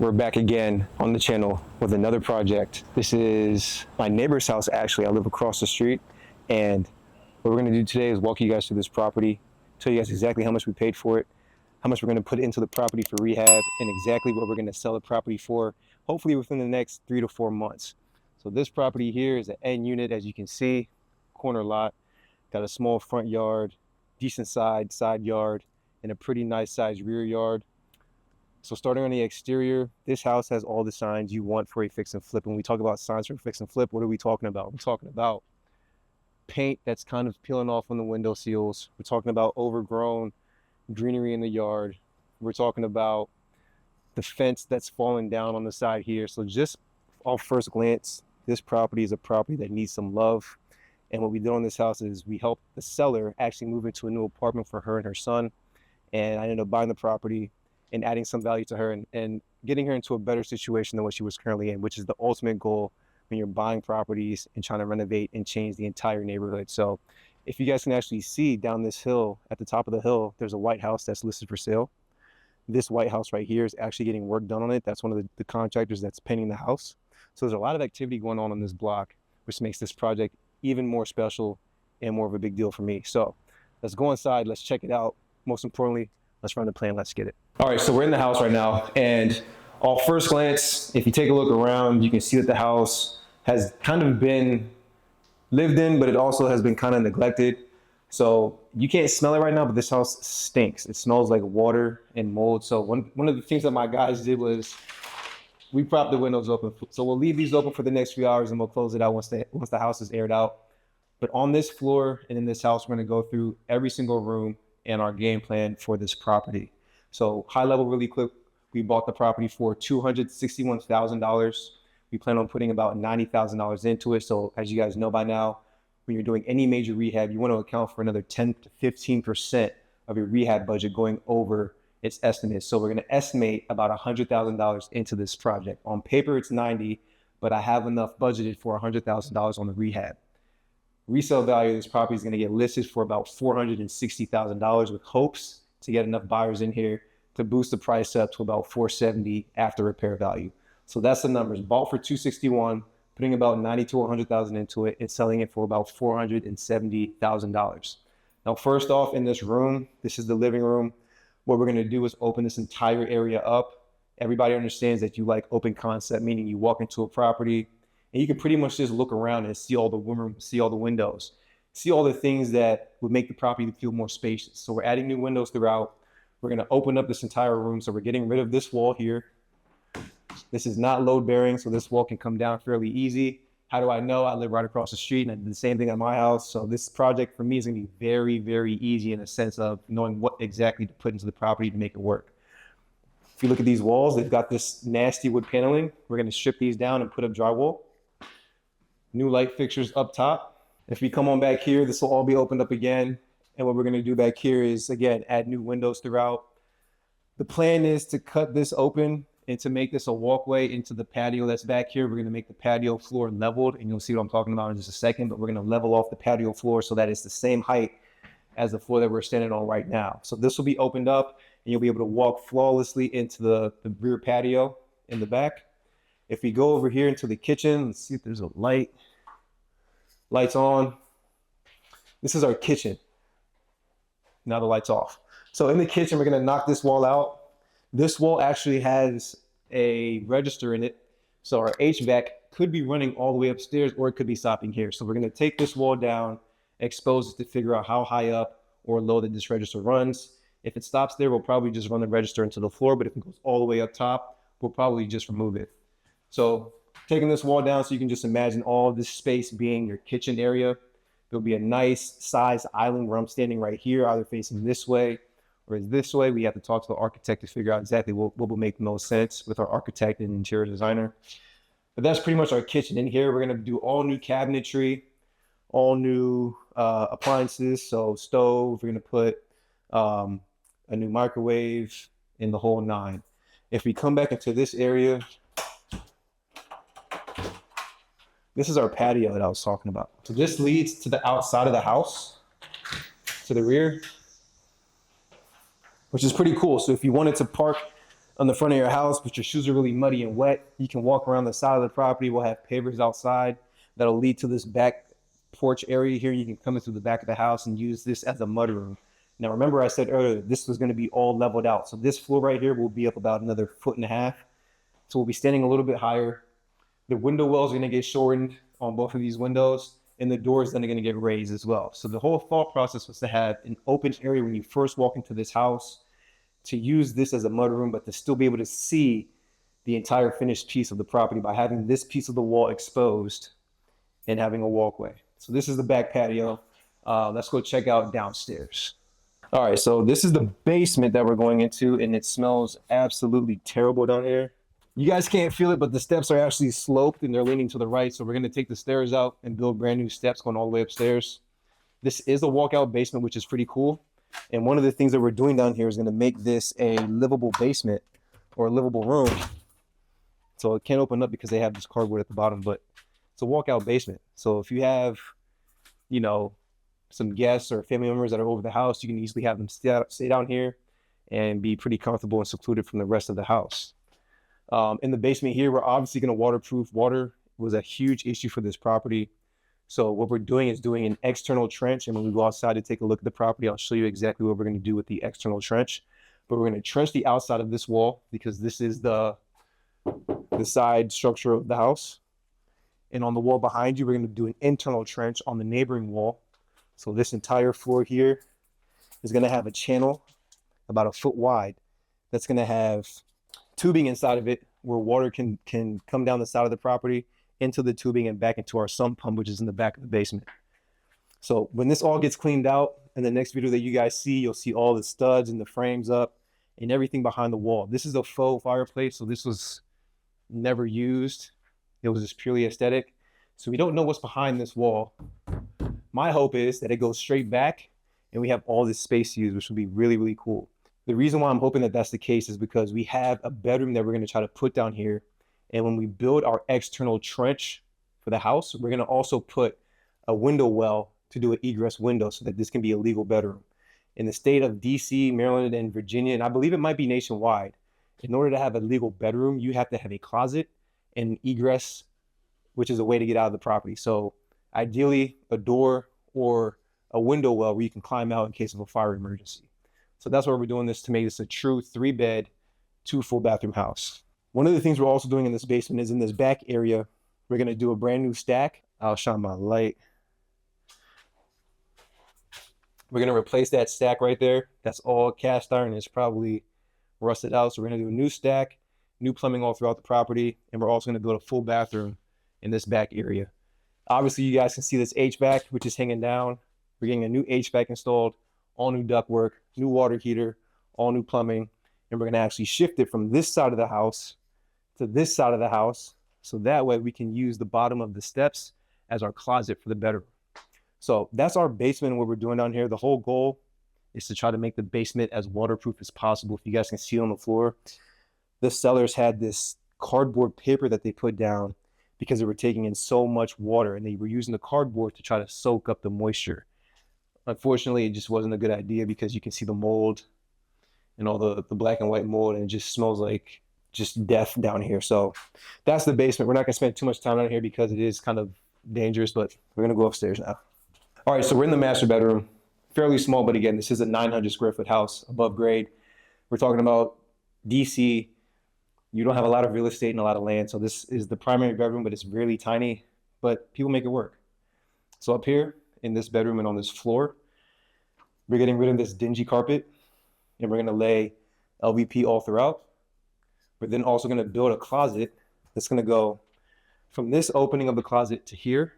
We're back again on the channel with another project. This is my neighbor's house, actually. I live across the street, and what we're gonna do today is walk you guys through this property, tell you guys exactly how much we paid for it, how much we're gonna put into the property for rehab, and exactly what we're gonna sell the property for, hopefully within the next 3 to 4 months. So this property here is an end unit, as you can see, corner lot, got a small front yard, decent side yard, and a pretty nice sized rear yard. So starting on the exterior, this house has all the signs you want for a fix and flip. When we talk about signs for a fix and flip, what are we talking about? We're talking about paint that's kind of peeling off on the window seals. We're talking about overgrown greenery in the yard. We're talking about the fence that's falling down on the side here. So just off first glance, this property is a property that needs some love. And what we did on this house is we helped the seller actually move into a new apartment for her and her son. And I ended up buying the property and adding some value to her and getting her into a better situation than what she was currently in, which is the ultimate goal when you're buying properties and trying to renovate and change the entire neighborhood. So if you guys can actually see down this hill, at the top of the hill, there's a white house that's listed for sale. This white house right here is actually getting work done on it. That's one of the contractors that's painting the house. So there's a lot of activity going on this block, which makes this project even more special and more of a big deal for me. So let's go inside, let's check it out. Most importantly, let's run the plan, let's get it. All right, so we're in the house right now, and off first glance, if you take a look around, you can see that the house has kind of been lived in, but it also has been kind of neglected. So you can't smell it right now, but this house stinks. It smells like water and mold. So one of the things that my guys did was we propped the windows open. So we'll leave these open for the next few hours and we'll close it out once the house is aired out. But on this floor and in this house, we're gonna go through every single room and our game plan for this property. So high level really quick, we bought the property for $261,000. We plan on putting about $90,000 into it. So as you guys know by now, when you're doing any major rehab, you want to account for another 10 to 15% of your rehab budget going over its estimate. So we're going to estimate about $100,000 into this project. On paper, it's 90, but I have enough budgeted for $100,000 on the rehab. Resale value of this property is going to get listed for about $460,000 with hopes to get enough buyers in here to boost the price up to about $470 after repair value. So that's the numbers. Bought for $261, putting about $90,000 to $100,000 into it, and selling it for about $470,000. Now, first off, in this room, this is the living room. What we're going to do is open this entire area up. Everybody understands that you like open concept, meaning you walk into a property and you can pretty much just look around and see all the room, see all the windows, see all the things that would make the property feel more spacious. So we're adding new windows throughout. We're going to open up this entire room. So we're getting rid of this wall here. This is not load bearing, so this wall can come down fairly easy. How do I know? I live right across the street and I did the same thing at my house. So this project for me is going to be very, very easy in a sense of knowing what exactly to put into the property to make it work. If you look at these walls, they've got this nasty wood paneling. We're going to strip these down and put up drywall. New light fixtures up top. If we come on back here, this will all be opened up again. And what we're going to do back here is, again, add new windows throughout. The plan is to cut this open and to make this a walkway into the patio that's back here. We're going to make the patio floor leveled, and you'll see what I'm talking about in just a second, but we're going to level off the patio floor so that it's the same height as the floor that we're standing on right now. So this will be opened up and you'll be able to walk flawlessly into the rear patio in the back. If we go over here into the kitchen, let's see if there's a light. Lights on. This is our kitchen. Now the light's off. So in the kitchen, we're going to knock this wall out. This wall actually has a register in it. So our HVAC could be running all the way upstairs or it could be stopping here. So we're going to take this wall down, expose it to figure out how high up or low that this register runs. If it stops there, we'll probably just run the register into the floor. But if it goes all the way up top, we'll probably just remove it. So taking this wall down, so you can just imagine all this space being your kitchen area. There'll be a nice size island where I'm standing right here, either facing this way or this way. We have to talk to the architect to figure out exactly what will make the most sense with our architect and interior designer. But that's pretty much our kitchen. In here, we're going to do all new cabinetry, all new appliances. So stove, we're going to put a new microwave in the whole nine. If we come back into this area, this is our patio that I was talking about. So this leads to the outside of the house, to the rear, which is pretty cool. So if you wanted to park on the front of your house, but your shoes are really muddy and wet, you can walk around the side of the property. We'll have pavers outside that'll lead to this back porch area here. You can come into the back of the house and use this as a mudroom. Now, remember I said earlier, this was going to be all leveled out. So this floor right here will be up about another 1.5 feet. So we'll be standing a little bit higher. The window wells are going to get shortened on both of these windows, and the doors then are going to get raised as well. So the whole thought process was to have an open area when you first walk into this house, to use this as a mudroom, but to still be able to see the entire finished piece of the property by having this piece of the wall exposed and having a walkway. So this is the back patio. Let's go check out downstairs. All right, so this is the basement that we're going into, and it smells absolutely terrible down here. You guys can't feel it, but the steps are actually sloped and they're leaning to the right. So we're gonna take the stairs out and build brand new steps going all the way upstairs. This is a walkout basement, which is pretty cool. And one of the things that we're doing down here is gonna make this a livable basement or a livable room. So it can't open up because they have this cardboard at the bottom, but it's a walkout basement. So if you have, you know, some guests or family members that are over the house, you can easily have them stay down here and be pretty comfortable and secluded from the rest of the house. In the basement here, we're obviously going to waterproof. Water was a huge issue for this property. So what we're doing is doing an external trench. And when we go outside to take a look at the property, I'll show you exactly what we're going to do with the external trench. But we're going to trench the outside of this wall because this is the side structure of the house. And on the wall behind you, we're going to do an internal trench on the neighboring wall. So this entire floor here is going to have a channel about 1 foot wide that's going to have tubing inside of it where water can come down the side of the property into the tubing and back into our sump pump, which is in the back of the basement. So when this all gets cleaned out, in the next video that you guys see, you'll see all the studs and the frames up and everything behind the wall. This is a faux fireplace, so this was never used. It was just purely aesthetic. So we don't know what's behind this wall. My hope is that it goes straight back and we have all this space used, which would be really, really cool. The reason why I'm hoping that that's the case is because we have a bedroom that we're going to try to put down here. And when we build our external trench for the house, we're going to also put a window well to do an egress window so that this can be a legal bedroom. In the state of DC, Maryland, and Virginia, and I believe it might be nationwide, in order to have a legal bedroom, you have to have a closet and an egress, which is a way to get out of the property. So ideally, a door or a window well where you can climb out in case of a fire emergency. So that's why we're doing this, to make this a true 3-bed, 2 full bathroom house. One of the things we're also doing in this basement is in this back area, we're going to do a brand new stack. I'll shine my light. We're going to replace that stack right there. That's all cast iron. It's probably rusted out. So we're going to do a new stack, new plumbing all throughout the property. And we're also going to build a full bathroom in this back area. Obviously, you guys can see this HVAC, which is hanging down. We're getting a new HVAC installed, all new ductwork, new water heater, all new plumbing. And we're going to actually shift it from this side of the house to this side of the house. So that way we can use the bottom of the steps as our closet for the bedroom. So that's our basement and what we're doing down here. The whole goal is to try to make the basement as waterproof as possible. If you guys can see on the floor, the sellers had this cardboard paper that they put down because they were taking in so much water, and they were using the cardboard to try to soak up the moisture. Unfortunately, it just wasn't a good idea because you can see the mold and all the black and white mold, and it just smells like just death down here. So that's the basement. We're not gonna spend too much time down here because it is kind of dangerous, but we're gonna go upstairs now. All right, so we're in the master bedroom. Fairly small, but again, this is a 900 square foot house above grade. We're talking about DC. You don't have a lot of real estate and a lot of land. So this is the primary bedroom, but it's really tiny, but people make it work. So up here in this bedroom and on this floor, we're getting rid of this dingy carpet, and we're gonna lay LVP all throughout. We're then also gonna build a closet that's gonna go from this opening of the closet to here.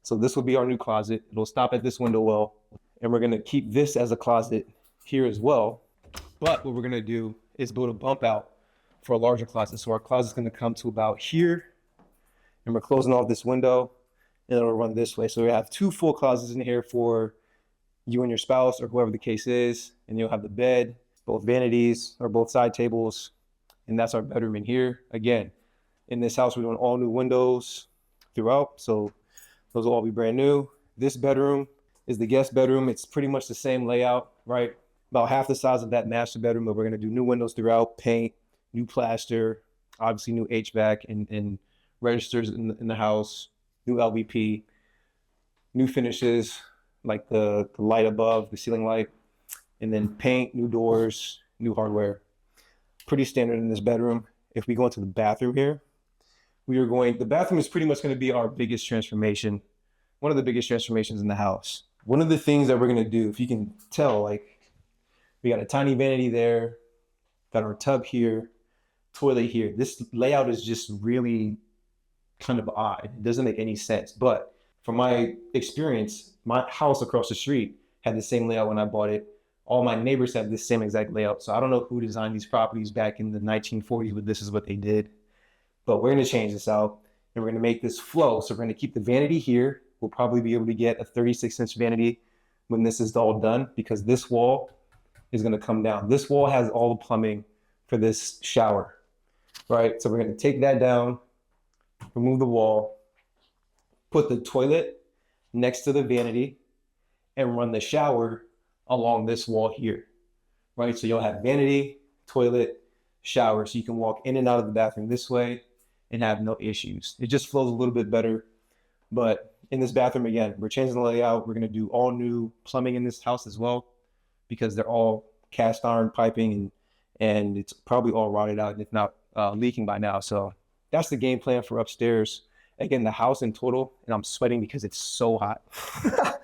So this will be our new closet. It'll stop at this window well, and we're gonna keep this as a closet here as well. But what we're gonna do is build a bump out for a larger closet. So our closet's gonna come to about here, and we're closing off this window, and it'll run this way. So we have 2 full closets in here for you and your spouse or whoever the case is, and you'll have the bed, both vanities or both side tables, and that's our bedroom in here. Again, in this house, we're doing all new windows throughout, so those will all be brand new. This bedroom is the guest bedroom. It's pretty much the same layout, right? about half the size of that master bedroom, but we're gonna do new windows throughout, paint, new plaster, obviously new HVAC and registers in the house, new LVP, new finishes like the light above, the ceiling light, and then paint, new doors, new hardware. Pretty standard in this bedroom. If we go into the bathroom here, the bathroom is pretty much gonna be our biggest transformation, one of the biggest transformations in the house. One of the things that we're gonna do, if you can tell, like we got a tiny vanity there, got our tub here, toilet here. This layout is just really kind of odd. It doesn't make any sense. But from my experience, my house across the street had the same layout when I bought it. All my neighbors have the same exact layout. So I don't know who designed these properties back in the 1940s, but this is what they did. But we're gonna change this out and we're gonna make this flow. So we're gonna keep the vanity here. We'll probably be able to get a 36-inch vanity when this is all done, because this wall is gonna come down. This wall has all the plumbing for this shower, right? So we're gonna take that down, remove the wall, put the toilet next to the vanity, and run the shower along this wall here, right? So you'll have vanity, toilet, shower, so you can walk in and out of the bathroom this way and have no issues. It just flows a little bit better. But in this bathroom, again, we're changing the layout. We're gonna do all new plumbing in this house as well, because they're all cast iron piping and it's probably all rotted out, if not leaking by now. So that's the game plan for upstairs. Again, the house in total, and I'm sweating because it's so hot.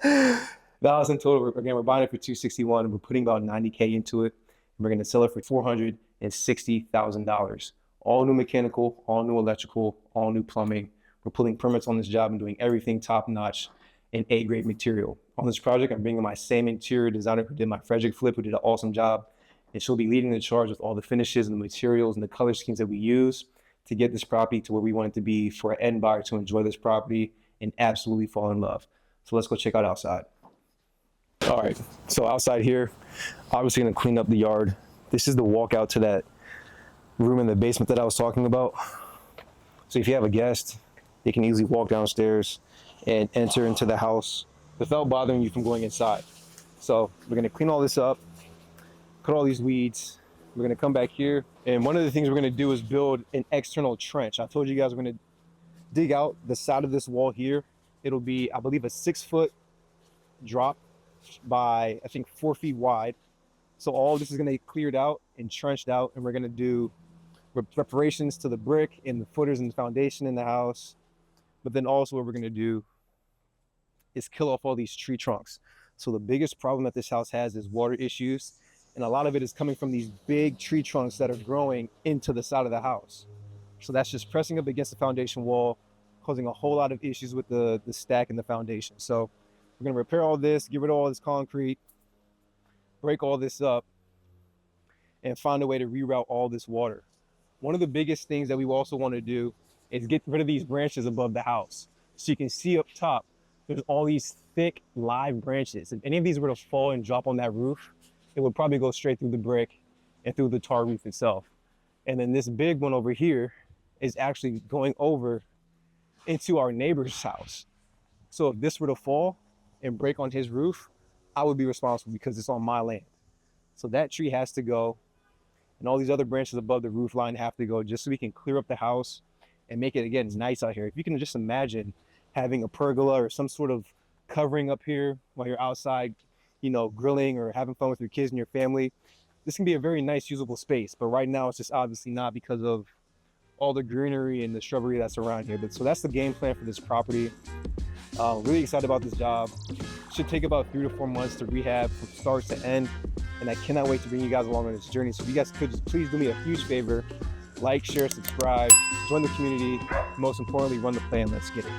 The house in total, again, we're buying it for $261. We're putting about $90K into it. And we're gonna sell it for $460,000. All new mechanical, all new electrical, all new plumbing. We're pulling permits on this job and doing everything top notch and A-grade material. On this project, I'm bringing my same interior designer who did my Frederick flip, who did an awesome job. And she'll be leading the charge with all the finishes and the materials and the color schemes that we use to get this property to where we want it to be for an end buyer to enjoy this property and absolutely fall in love. So let's go check out outside. All right, so outside here, obviously gonna clean up the yard. This is the walkout to that room in the basement that I was talking about. So if you have a guest, they can easily walk downstairs and enter into the house without bothering you from going inside. So we're gonna clean all this up, cut all these weeds. We're gonna come back here, and one of the things we're gonna do is build an external trench. I told you guys we're gonna dig out the side of this wall here. It'll be, I believe, a 6-foot drop by, I think, 4 feet wide. So all this is gonna get cleared out and trenched out, and we're gonna do reparations to the brick and the footers and the foundation in the house. But then also what we're gonna do is kill off all these tree trunks. So the biggest problem that this house has is water issues. And a lot of it is coming from these big tree trunks that are growing into the side of the house. So that's just pressing up against the foundation wall, causing a whole lot of issues with the stack and the foundation. So we're gonna repair all this, get rid of all this concrete, break all this up, and find a way to reroute all this water. One of the biggest things that we also wanna do is get rid of these branches above the house. So you can see up top, there's all these thick live branches. If any of these were to fall and drop on that roof, it would probably go straight through the brick and through the tar roof itself. And then this big one over here is actually going over into our neighbor's house. So if this were to fall and break on his roof, I would be responsible because it's on my land. So that tree has to go, and all these other branches above the roof line have to go, just so we can clear up the house and make it, again, nice out here. If you can just imagine having a pergola or some sort of covering up here while you're outside, you know, grilling or having fun with your kids and your family, this can be a very nice, usable space. But right now, it's just obviously not because of all the greenery and the shrubbery that's around here. But so that's the game plan for this property. Really excited about this job. Should take about 3 to 4 months to rehab from start to end. And I cannot wait to bring you guys along on this journey. So if you guys could just please do me a huge favor, like, share, subscribe, join the community. Most importantly, run the play and let's get it.